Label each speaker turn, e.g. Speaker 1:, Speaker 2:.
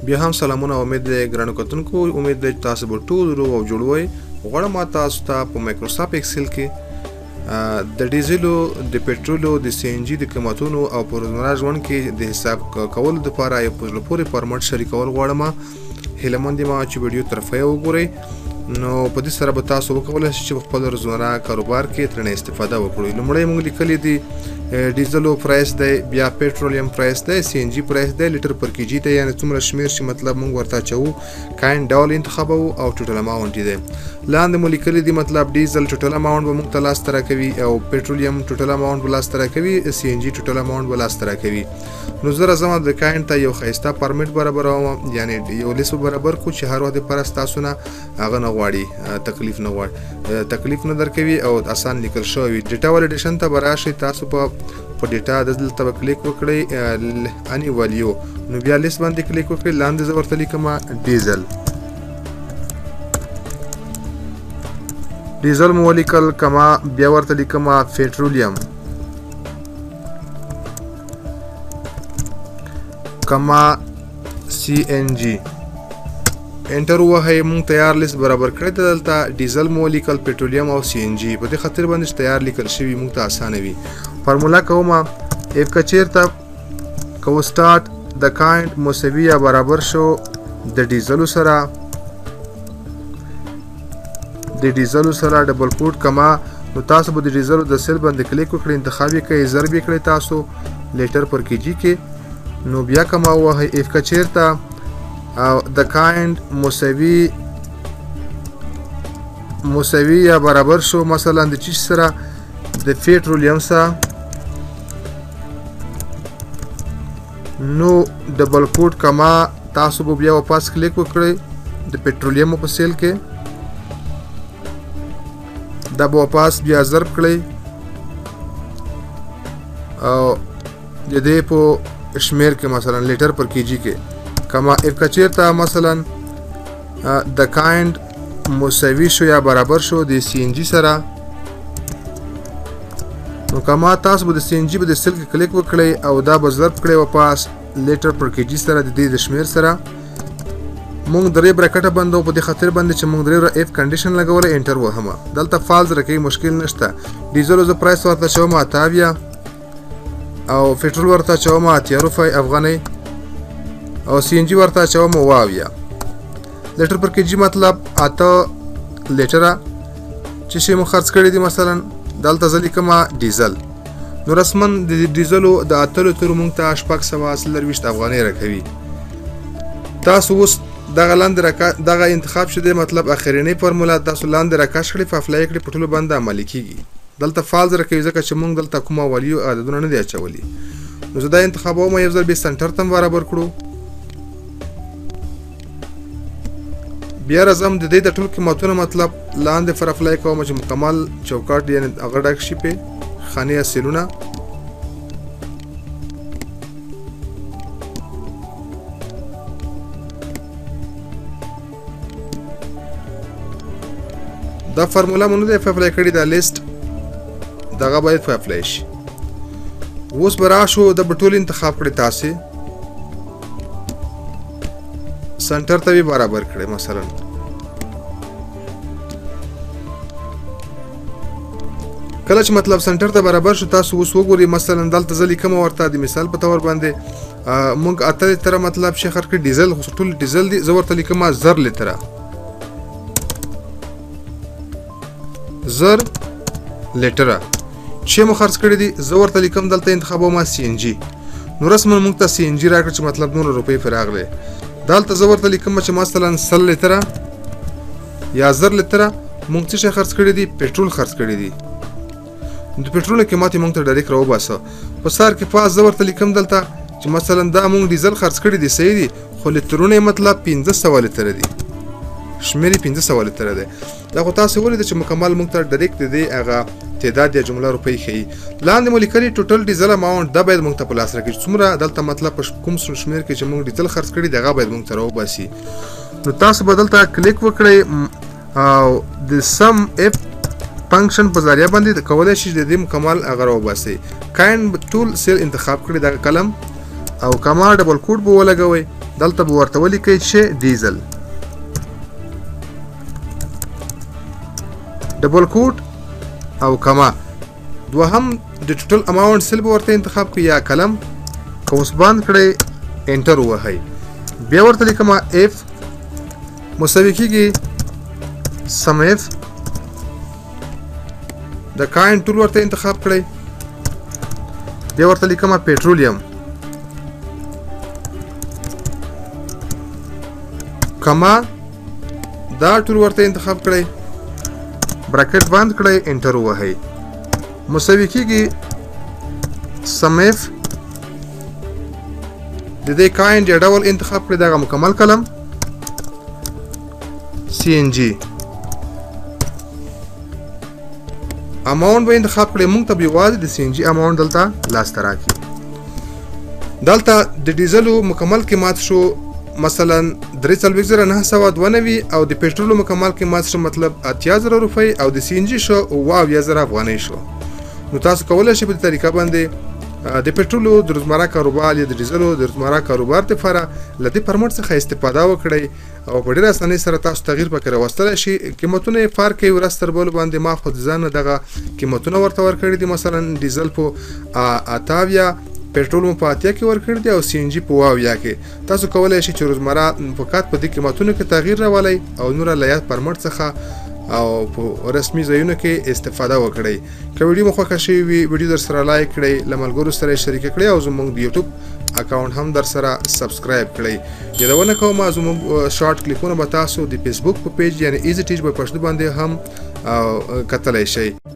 Speaker 1: بیا هم سلامونه امید دی ګرانو کتونکو امید دی تاسو به ټول روغ او جوړ وئ غواړم تاسو ته په مایکروسافټ اکسېل کې د ډیزلو د پټرولو د سی ان جی د قیمتونو او په روزمره ژوند کې د حساب کولو لپاره یو پوري فارمټ شریکول غواړم هیله مند یم چې ویډیو طرفه وګورئ نو په دې سره به تاسو وکولای شئ چې په خپل روزمره کاروبار کې ترنه استفاده وکړئ لومړی موږ لیکلي دي ډیزلو پرایس دی بیا پټرولیم پرایس دی سی ان جی پرایس دی لیټر پر کیجی دی یعنی څومره شمیر چې مطلب موږ ورته چو کاین ډول انتخابو او ټوټل اماونت دی لاندې مو لیکلي دي مطلب ډیزل ټوټل اماونت به موږ ته لاس ته راکوي او پټرولیم ټوټل اماونت به لاس ته راکوي سی ان جی ټوټل اماونت به لاس ته راکوي نو زه راځم د کاین ته یو ښایسته فارمیټ برابروم یعنی یو لیست برابر کو چې هر وخت لپاره ستاسو نه هغه نه غواړي تکلیف نه غواړي تکلیف نه درکوي او آسان لیکل شوی ډیټا ولیډیشن ته به راشئ تاسو په ډیټا دلته به کلیک وکړئ اني والیو نو بیا لیست باندې کلیک وکړئ لاندې زه ورته لیکم ډیزل مو ولیکل کما بیا ورته لیکم پټرولیم کما سی ان جی انټر وهئ مونږ تیار لیست برابر کړی دلته ډیزل مو لیکل پټرولیم او سی ان جی په دې خاطر باندې تیار لیکل شوی مونږ ته اسانه وي فارمولا کومه اف کچیرته کو سٹارټ د کاینټ مساوي یا برابر شو د ډیزلو سره ډبل کوټ کما نو تاسو به د ډیزلو د سیل باندې کلیک وکړئ انتخاب یې کړئ ضرب یې کړئ تاسو لیټر پر کیجی کې نو بیا کما وهئ اف کچیرته او د کاینټ مساوي یا برابر شو مثلا د چی سره د پټرولیم سره نو ډبل کوټ کما تاسو به بیا واپس کلیک وکړئ د پټرولیم په سیل کې دا به واپس بیا ضرب کړئ او د دې په شمیر کې مثلا لیټر پر کیجی کې کما اف کچیرته مثلا د کاینټ مساوي شو یا برابر شو د سی ان جی سره نو کما تاسو به د سی ان جی په د سیل کې کلیک وکړئ او دا به ضرب کړئ واپس لیټر پر کیجی سره د دې د شمیر سره مونږ درې برکټه بندو په دې خاطر باندې چې مونږ درې اف کنډیشن لګولې انټر وهم دلته فالز راکې مشکل نشته ډیزل ز پرایس ورته شوم 28 او پټرول ورته شوم 80 افغاني او سی ان جی ورته شوم 22 لیټر پر کیجی مطلب اته لیټره چې شی مو خرڅ کړی دي مثلا دلته ځلې کما ډیزل نو رسمن د ډیزلو د اتلو تر مونږ ته شپږ سوه 20 افغاني راکوي تاسو اوس دغه لاندې دغه انتخاب شوی مطلب اخرینی فرمولا تاسو لاندې راکاش کړئ په اپلای کړئ په ټولو باندې عملي کیږي دلته فالز راکوي ځکه چې مونږ دلته کومه والیو عددونه نه دي اچولي نو زه دا انتخابوم یو ځل به سنټر ته برابر کړو بیا راځم د دې د ټول قیمتونو مطلب لاندې پر اپلای کوم چې مکمل چوکاټ یعنی هغه ډک شي په خانه سیلونه دا فرمولا مونږ د اپلای کړی دا لیست دغه باید په اپلای شي اوس برا شو د بټول انتخاب کړی تاسو سنټر ته برابر کړئ مثلا کله چې مطلب سنټر ته برابر شو تاسو اوس وګورئ مثلا دلته ځلې کوم ورته د مثال په تور باندې مونږ اته تر مطلب شخر کې ډیزل ټول ډیزل دي زه ورته لیکم زر لیټره چې مو خرڅ کړی دي زه ورته لیکم دلته انتخابوم سی ان جی نو رسمن مونږ ته سی ان جی راکړه چې مطلب نور روپۍ فراغله دلته زه ورته لیکم چې مثلا 100 لیټره یا زر لیټره مونږ څه خرڅ کړی دي پټرول خرڅ کړی دي د پټرول قیمت مونږ ته ډایرکټ راو باسه په سر کې پاس زه ورته لیکم دلته چې مثلا دا مونږ ډیزل خرڅ کړی دي صحیح دي خو لیټرونه مطلب 1500 لیټره دي شمیرې 1500 لیټره ده دا خو تاسو ولید چې مکمل مونږ ته ډایرکټ دی هغه تعداد یا جمله روپۍ ښیي لاندې مو لیکلي ټوټل ډیزل اماونت دا باید مونږ ته په لاس راکړي څومره دلته مطلب کوم شمیر کې چې مونږ ډیزل خرڅ کړي دغه باید مونږ ته راوباسي نو تاسو به دلته کلیک وکړئ او د سم اف فنکشن په ذریعہ باندې کولای شئ د دې مکمل هغه راوباسئ کاین ټول سیل انتخاب کړئ دا کلم او کما ډبل کوټ به ولګوئ دلته به ورته ولیکئ چې ډیزل ډبل کوټ او کما دوهم د ټوټل اماونټ سیل به ورته انتخاب کړئ یا کلم قوس بند کړئ انټر ووهئ بیا ورته لیکم اف مساوي کېږي سم اف د کاین ټول ورته انتخاب کړئ بیا ورته لیکم پټرولیم کما دا ټول ورته انتخاب کړئ براکټ بند کړئ انټر ووهئ مساوي کېږي سم اف د دې کاین یا ډول انتخاب کړئ دغه مکمل کلم سی ان جی اماونټ به انتخاب کړئ موږ ته به یوازې د سی ان جی اماونټ دلته لاسته راکړي دلته د ډیزلو مکمل قیمت شو مثلا 43,992 او د پټرولو مکمل قیمت شو مطلب 80,000 روپۍ او د سی ان جی شو 22,000 افغانۍ شو نو تاسو کولی شئ په دې طریقه باندې د پټرولو د روزمره کاروبار یا د ډیزلو د روزمره کاروبار لپاره له دې فارمټ څخه استفاده وکړئ او په ډېره اسانۍ سره تاسو تغییر پکې راوستلی شئ قیمتونه یې فرق کوي ورځ تر بل باندې ما خو د ځانه دغه قیمتونه ورته ورکړي دي مثلا ډیزل په 88 پټرول مو په 80 کې ورکړی دی او سی ان جی په 22 کې تاسو کولی شئ چې روزمره فقط په دې قیمتونو کې تغییر راولئ او نوره له یاد فارمټ څخه او په رسمي ځایونو کې استفاده وکړئ که ویډیو مو خوښه شوې وي ویډیو درسره لایک کړئ له ملګرو سره یې شریکه کړئ او زموږ د یوټیوب اکاونټ هم درسره سبسکرایب کړئ یادونه کوم زموږ شارټ کلیپونه به تاسو د فیسبوک په پیج یعنی ایزی ټیچ په پښتو باندې هم کتلی شئ